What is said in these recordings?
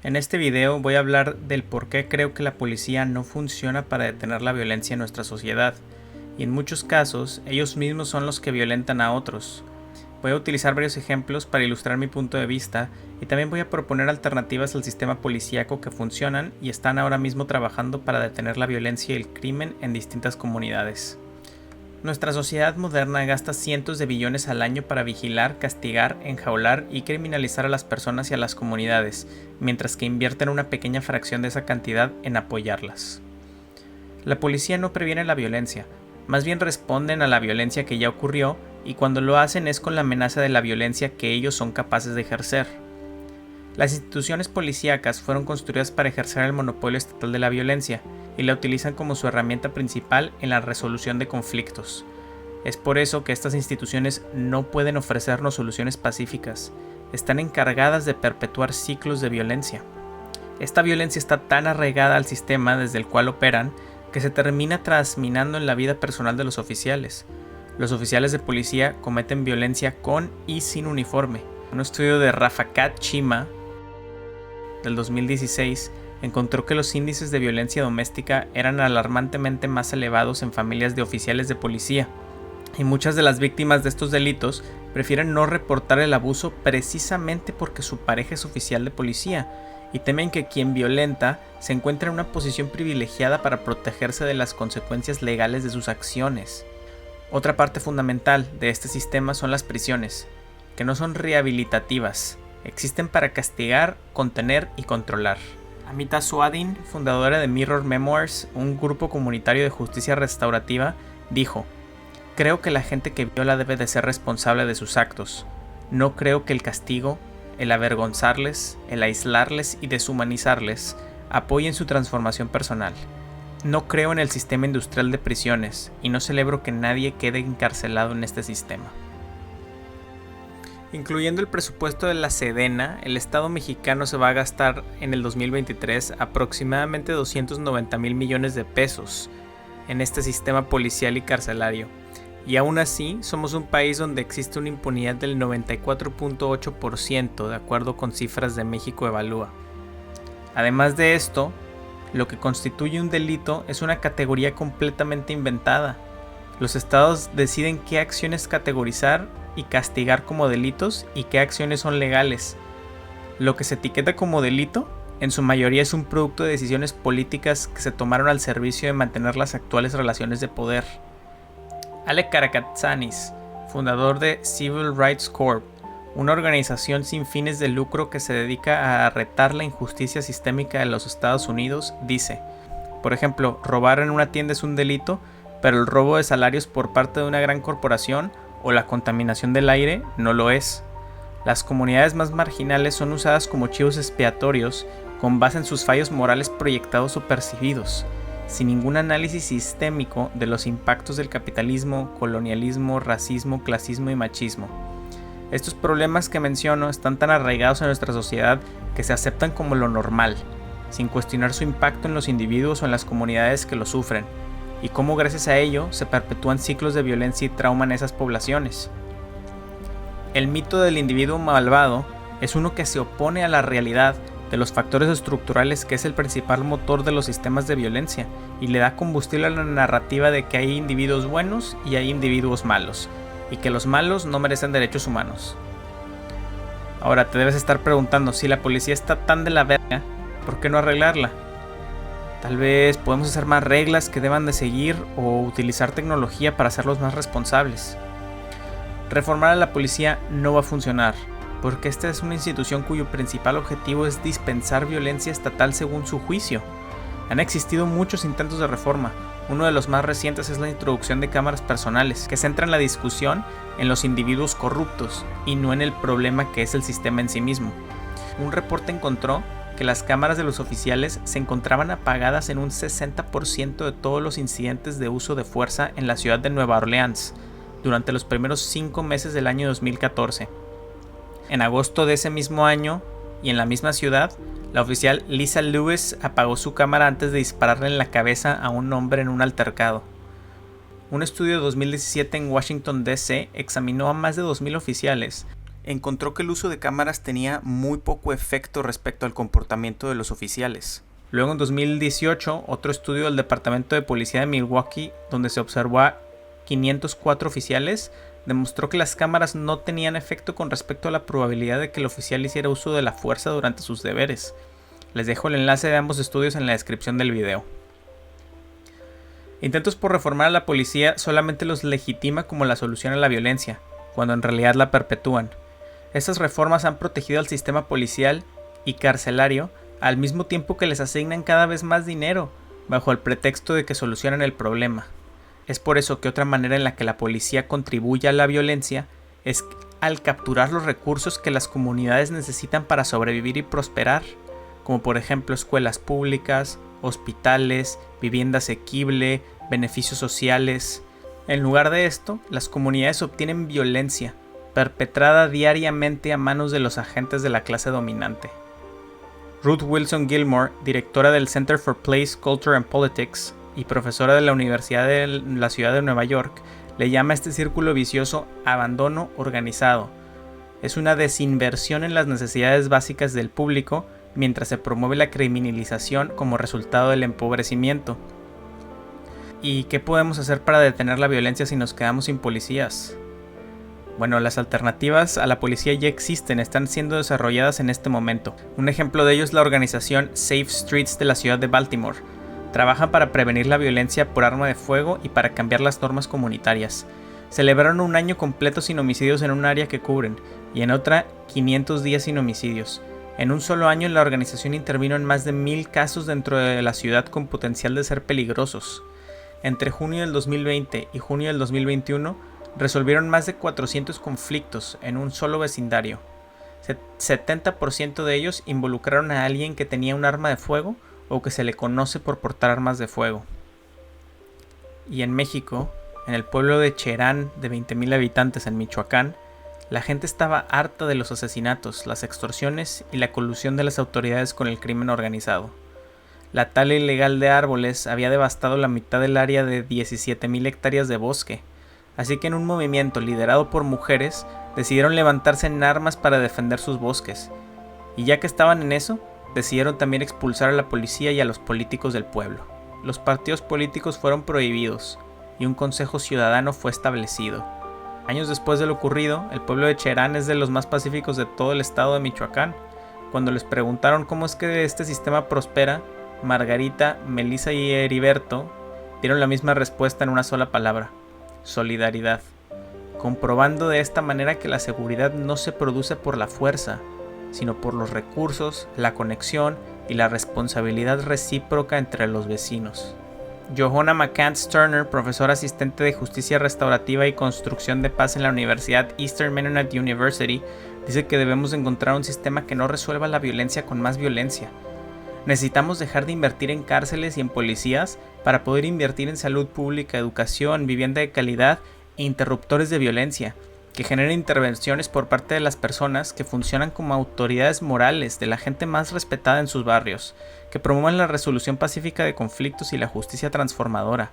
En este video voy a hablar del por qué creo que la policía no funciona para detener la violencia en nuestra sociedad, y en muchos casos ellos mismos son los que violentan a otros. Voy a utilizar varios ejemplos para ilustrar mi punto de vista y también voy a proponer alternativas al sistema policíaco que funcionan y están ahora mismo trabajando para detener la violencia y el crimen en distintas comunidades. Nuestra sociedad moderna gasta cientos de billones al año para vigilar, castigar, enjaular y criminalizar a las personas y a las comunidades, mientras que invierten una pequeña fracción de esa cantidad en apoyarlas. La policía no previene la violencia, más bien responden a la violencia que ya ocurrió, y cuando lo hacen es con la amenaza de la violencia que ellos son capaces de ejercer. Las instituciones policíacas fueron construidas para ejercer el monopolio estatal de la violencia, y la utilizan como su herramienta principal en la resolución de conflictos. Es por eso que estas instituciones no pueden ofrecernos soluciones pacíficas, están encargadas de perpetuar ciclos de violencia. Esta violencia está tan arraigada al sistema desde el cual operan que se termina trasminando en la vida personal de los oficiales. Los oficiales de policía cometen violencia con y sin uniforme. Un estudio de Rafaqat Chima del 2016 encontró que los índices de violencia doméstica eran alarmantemente más elevados en familias de oficiales de policía, y muchas de las víctimas de estos delitos prefieren no reportar el abuso precisamente porque su pareja es oficial de policía, y temen que quien violenta se encuentre en una posición privilegiada para protegerse de las consecuencias legales de sus acciones. Otra parte fundamental de este sistema son las prisiones, que no son rehabilitativas, existen para castigar, contener y controlar. Amita Swadin, fundadora de Mirror Memoirs, un grupo comunitario de justicia restaurativa, dijo: "Creo que la gente que viola debe de ser responsable de sus actos. No creo que el castigo, el avergonzarles, el aislarles y deshumanizarles apoyen su transformación personal. No creo en el sistema industrial de prisiones y no celebro que nadie quede encarcelado en este sistema". Incluyendo el presupuesto de la Sedena, el Estado mexicano se va a gastar en el 2023 aproximadamente 290,000 millones de pesos en este sistema policial y carcelario. Y aún así, somos un país donde existe una impunidad del 94.8%, de acuerdo con cifras de México Evalúa. Además de esto, lo que constituye un delito es una categoría completamente inventada. Los estados deciden qué acciones categorizar y castigar como delitos y qué acciones son legales. Lo que se etiqueta como delito, en su mayoría es un producto de decisiones políticas que se tomaron al servicio de mantener las actuales relaciones de poder. Alec Karakatsanis, fundador de Civil Rights Corp, una organización sin fines de lucro que se dedica a retar la injusticia sistémica de los Estados Unidos, dice: por ejemplo, robar en una tienda es un delito, pero el robo de salarios por parte de una gran corporación o la contaminación del aire no lo es. Las comunidades más marginales son usadas como chivos expiatorios con base en sus fallos morales proyectados o percibidos, sin ningún análisis sistémico de los impactos del capitalismo, colonialismo, racismo, clasismo y machismo. Estos problemas que menciono están tan arraigados en nuestra sociedad que se aceptan como lo normal, sin cuestionar su impacto en los individuos o en las comunidades que lo sufren, y cómo gracias a ello se perpetúan ciclos de violencia y trauma en esas poblaciones. El mito del individuo malvado es uno que se opone a la realidad de los factores estructurales que es el principal motor de los sistemas de violencia, y le da combustible a la narrativa de que hay individuos buenos y hay individuos malos, y que los malos no merecen derechos humanos. Ahora te debes estar preguntando, si la policía está tan de la verga, ¿por qué no arreglarla? Tal vez podemos hacer más reglas que deban de seguir o utilizar tecnología para hacerlos más responsables. Reformar a la policía no va a funcionar, porque esta es una institución cuyo principal objetivo es dispensar violencia estatal según su juicio. Han existido muchos intentos de reforma. Uno de los más recientes es la introducción de cámaras personales, que centran la discusión en los individuos corruptos y no en el problema que es el sistema en sí mismo. Un reporte encontró que las cámaras de los oficiales se encontraban apagadas en un 60% de todos los incidentes de uso de fuerza en la ciudad de Nueva Orleans durante los primeros 5 meses del año 2014. En agosto de ese mismo año, y en la misma ciudad, la oficial Lisa Lewis apagó su cámara antes de dispararle en la cabeza a un hombre en un altercado. Un estudio de 2017 en Washington, D.C. examinó a más de 2,000 oficiales encontró que el uso de cámaras tenía muy poco efecto respecto al comportamiento de los oficiales. Luego en 2018, otro estudio del Departamento de Policía de Milwaukee, donde se observó a 504 oficiales, demostró que las cámaras no tenían efecto con respecto a la probabilidad de que el oficial hiciera uso de la fuerza durante sus deberes. Les dejo el enlace de ambos estudios en la descripción del video. Intentos por reformar a la policía solamente los legitima como la solución a la violencia, cuando en realidad la perpetúan. Estas reformas han protegido al sistema policial y carcelario al mismo tiempo que les asignan cada vez más dinero, bajo el pretexto de que solucionan el problema. Es por eso que otra manera en la que la policía contribuye a la violencia es al capturar los recursos que las comunidades necesitan para sobrevivir y prosperar, como por ejemplo escuelas públicas, hospitales, vivienda asequible, beneficios sociales. En lugar de esto, las comunidades obtienen violencia, perpetrada diariamente a manos de los agentes de la clase dominante. Ruth Wilson Gilmore, directora del Center for Place, Culture and Politics y profesora de la Universidad de la Ciudad de Nueva York, le llama a este círculo vicioso abandono organizado. Es una desinversión en las necesidades básicas del público mientras se promueve la criminalización como resultado del empobrecimiento. ¿Y qué podemos hacer para detener la violencia si nos quedamos sin policías? Bueno, las alternativas a la policía ya existen, están siendo desarrolladas en este momento. Un ejemplo de ello es la organización Safe Streets de la ciudad de Baltimore. Trabajan para prevenir la violencia por arma de fuego y para cambiar las normas comunitarias. Celebraron un año completo sin homicidios en un área que cubren, y en otra 500 días sin homicidios. En un solo año la organización intervino en más de 1000 casos dentro de la ciudad con potencial de ser peligrosos. Entre junio del 2020 y junio del 2021, resolvieron más de 400 conflictos en un solo vecindario. 70% de ellos involucraron a alguien que tenía un arma de fuego o que se le conoce por portar armas de fuego. Y en México, en el pueblo de Cherán, de 20,000 habitantes en Michoacán, la gente estaba harta de los asesinatos, las extorsiones y la colusión de las autoridades con el crimen organizado. La tala ilegal de árboles había devastado la mitad del área de 17,000 hectáreas de bosque. Así que en un movimiento liderado por mujeres, decidieron levantarse en armas para defender sus bosques. Y ya que estaban en eso, decidieron también expulsar a la policía y a los políticos del pueblo. Los partidos políticos fueron prohibidos y un consejo ciudadano fue establecido. Años después de lo ocurrido, el pueblo de Cherán es de los más pacíficos de todo el estado de Michoacán. Cuando les preguntaron cómo es que este sistema prospera, Margarita, Melissa y Heriberto dieron la misma respuesta en una sola palabra: solidaridad, comprobando de esta manera que la seguridad no se produce por la fuerza, sino por los recursos, la conexión y la responsabilidad recíproca entre los vecinos. Johanna McCants Turner, profesora asistente de Justicia Restaurativa y Construcción de Paz en la Universidad Eastern Mennonite University, dice que debemos encontrar un sistema que no resuelva la violencia con más violencia. Necesitamos dejar de invertir en cárceles y en policías para poder invertir en salud pública, educación, vivienda de calidad e interruptores de violencia, que generen intervenciones por parte de las personas que funcionan como autoridades morales de la gente más respetada en sus barrios, que promuevan la resolución pacífica de conflictos y la justicia transformadora.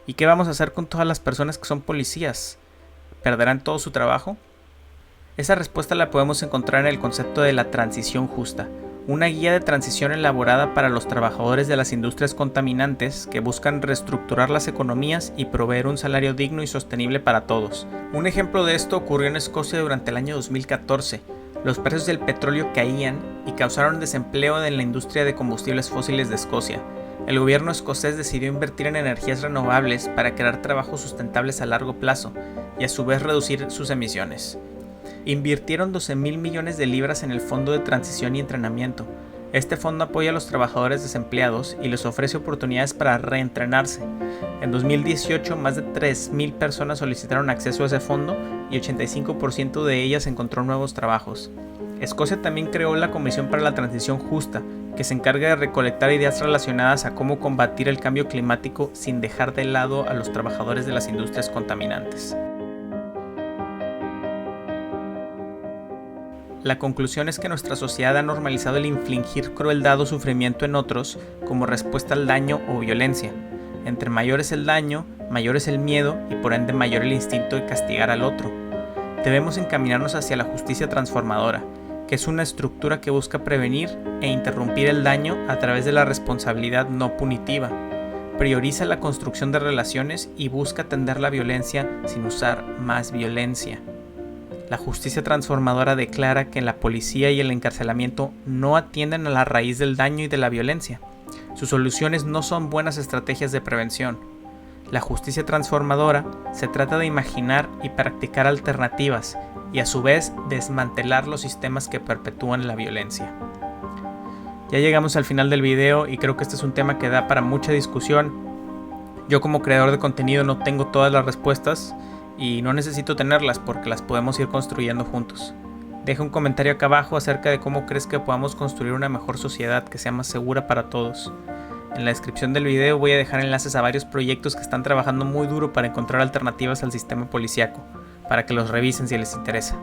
¿Y qué vamos a hacer con todas las personas que son policías? ¿Perderán todo su trabajo? Esa respuesta la podemos encontrar en el concepto de la transición justa, una guía de transición elaborada para los trabajadores de las industrias contaminantes que buscan reestructurar las economías y proveer un salario digno y sostenible para todos. Un ejemplo de esto ocurrió en Escocia durante el año 2014. Los precios del petróleo caían y causaron desempleo en la industria de combustibles fósiles de Escocia. El gobierno escocés decidió invertir en energías renovables para crear trabajos sustentables a largo plazo y a su vez reducir sus emisiones. Invirtieron 12,000 millones de libras en el Fondo de Transición y Entrenamiento. Este fondo apoya a los trabajadores desempleados y les ofrece oportunidades para reentrenarse. En 2018, más de 3,000 personas solicitaron acceso a ese fondo y 85% de ellas encontró nuevos trabajos. Escocia también creó la Comisión para la Transición Justa, que se encarga de recolectar ideas relacionadas a cómo combatir el cambio climático sin dejar de lado a los trabajadores de las industrias contaminantes. La conclusión es que nuestra sociedad ha normalizado el infligir crueldad o sufrimiento en otros como respuesta al daño o violencia. Entre mayor es el daño, mayor es el miedo y por ende mayor el instinto de castigar al otro. debemos encaminarnos hacia la justicia transformadora, que es una estructura que busca prevenir e interrumpir el daño a través de la responsabilidad no punitiva. Prioriza la construcción de relaciones y busca atender la violencia sin usar más violencia. La justicia transformadora declara que la policía y el encarcelamiento no atienden a la raíz del daño y de la violencia. Sus soluciones no son buenas estrategias de prevención. La justicia transformadora se trata de imaginar y practicar alternativas y a su vez desmantelar los sistemas que perpetúan la violencia. Ya llegamos al final del video y creo que este es un tema que da para mucha discusión. Yo como creador de contenido no tengo todas las respuestas y no necesito tenerlas porque las podemos ir construyendo juntos. Deja un comentario acá abajo acerca de cómo crees que podamos construir una mejor sociedad que sea más segura para todos. En la descripción del video voy a dejar enlaces a varios proyectos que están trabajando muy duro para encontrar alternativas al sistema policíaco, para que los revisen si les interesa.